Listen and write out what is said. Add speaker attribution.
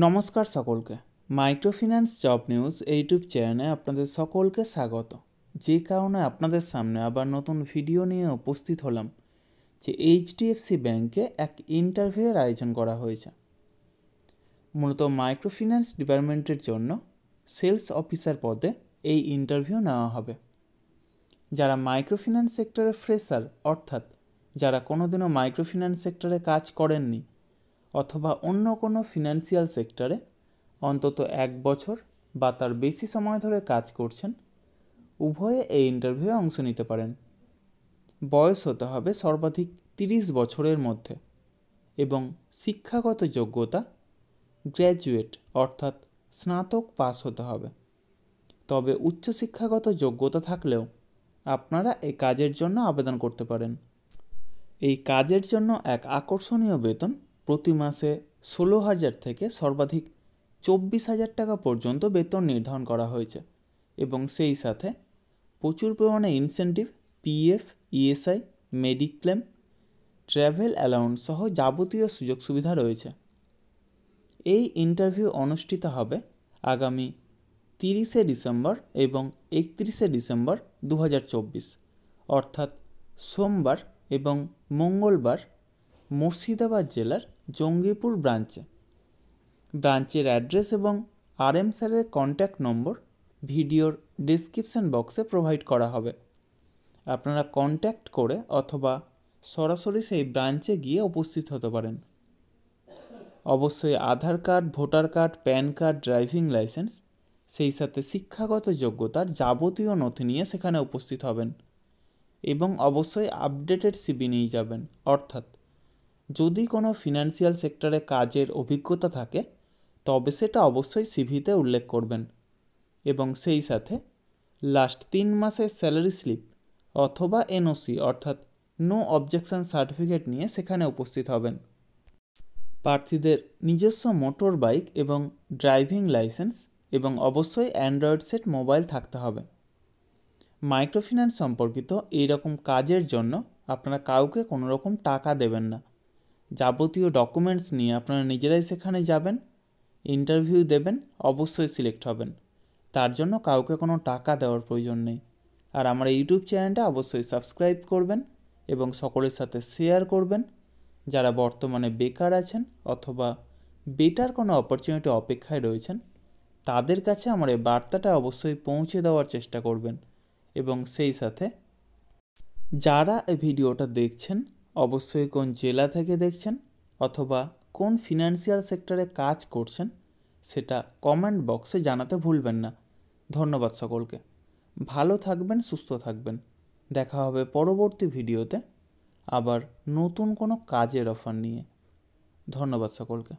Speaker 1: নমস্কার সকলকে। Microfinance job news YouTube চ্যানেলে আপনাদের সকলকে স্বাগত। যে কারণে আপনাদের সামনে আবার নতুন ভিডিও নিয়ে উপস্থিত হলাম যে এইচডিএফসি ব্যাংকে এক ইন্টারভিউয়ের আয়োজন করা হয়েছে। মূলত মাইক্রোফিন্যান্স ডিপার্টমেন্টের জন্য সেলস অফিসার পদে এই ইন্টারভিউ নেওয়া হবে। যারা মাইক্রোফিন্যান্স সেক্টরে ফ্রেশার, অর্থাৎ যারা কোনোদিনও মাইক্রোফিন্যান্স সেক্টরে কাজ করেননি অথবা অন্য কোনো ফিনান্সিয়াল সেক্টরে অন্তত 1 বছর বা তার বেশি সময় ধরে কাজ করছেন, উভয়ে এই ইন্টারভিউয়ে অংশ নিতে পারেন। বয়স হতে হবে সর্বাধিক 30 বছরের মধ্যে এবং শিক্ষাগত যোগ্যতা গ্র্যাজুয়েট অর্থাৎ স্নাতক পাস হতে হবে। তবে উচ্চশিক্ষাগত যোগ্যতা থাকলেও আপনারা এই কাজের জন্য আবেদন করতে পারেন। এই কাজের জন্য এক আকর্ষণীয় বেতন প্রতি মাসে 16,000 থেকে সর্বাধিক 24,000 টাকা পর্যন্ত বেতন নির্ধারণ করা হয়েছে এবং সেই সাথে প্রচুর পরিমাণে incentive, PF, ESI, mediclaim, travel allowance সহ যাবতীয় সুযোগ সুবিধা রয়েছে। এই ইন্টারভিউ অনুষ্ঠিত হবে আগামী 30শে ডিসেম্বর এবং 31শে ডিসেম্বর 2024, অর্থাৎ সোমবার এবং মঙ্গলবার মুর্শিদাবাদ জেলার জঙ্গিপুর ব্রাঞ্চের অ্যাড্রেস এবং RM স্যারের কন্ট্যাক্ট নম্বর ভিডিওর ডেসক্রিপশন বক্সে প্রোভাইড করা হবে। আপনারা কন্ট্যাক্ট করে অথবা সরাসরি সেই ব্রাঞ্চে গিয়ে উপস্থিত হতে পারেন। অবশ্যই Aadhaar card, voter card, PAN card, driving licence, সেই সাথে শিক্ষাগত যোগ্যতার যাবতীয় নথি নিয়ে সেখানে উপস্থিত হবেন এবং অবশ্যই আপডেটেড সিভি নিয়ে যাবেন। অর্থাৎ যদি কোনো ফিনান্সিয়াল সেক্টরে কাজের অভিজ্ঞতা থাকে তবে সেটা অবশ্যই সিভিতে উল্লেখ করবেন এবং সেই সাথে লাস্ট 3 মাসের স্যালারি স্লিপ অথবা এনওসি অর্থাৎ নো অবজেকশন সার্টিফিকেট নিয়ে সেখানে উপস্থিত হবেন। প্রার্থীদের নিজস্ব মোটর বাইক এবং ড্রাইভিং লাইসেন্স এবং অবশ্যই অ্যান্ড্রয়েড সেট মোবাইল থাকতে হবে। মাইক্রোফিন্যান্স সম্পর্কিত এইরকম কাজের জন্য আপনারা কাউকে কোনো রকম টাকা দেবেন না। যাবতীয় ডকুমেন্টস নিয়ে আপনারা নিজেরাই সেখানে যাবেন, ইন্টারভিউ দেবেন, অবশ্যই সিলেক্ট হবেন। তার জন্য কাউকে কোনো টাকা দেওয়ার প্রয়োজন নেই। আর আমার ইউটিউব চ্যানেলটা অবশ্যই সাবস্ক্রাইব করবেন এবং সকলের সাথে শেয়ার করবেন। যারা বর্তমানে বেকার আছেন অথবা বেটার কোনো অপরচুনিটি অপেক্ষায় রয়েছেন তাদের কাছে আমার এই বার্তাটা অবশ্যই পৌঁছে দেওয়ার চেষ্টা করবেন এবং সেই সাথে যারা এই ভিডিওটা দেখছেন অবশ্যই কোন জেলা থেকে দেখছেন অথবা কোন ফিনান্সিয়াল সেক্টরে কাজ করছেন সেটা কমেন্ট বক্সে জানাতে ভুলবেন না। ধন্যবাদ সকলকে। ভালো থাকবেন, সুস্থ থাকবেন। দেখা হবে পরবর্তী ভিডিওতে আবার নতুন কোনো কাজের অফার নিয়ে। ধন্যবাদ সকলকে।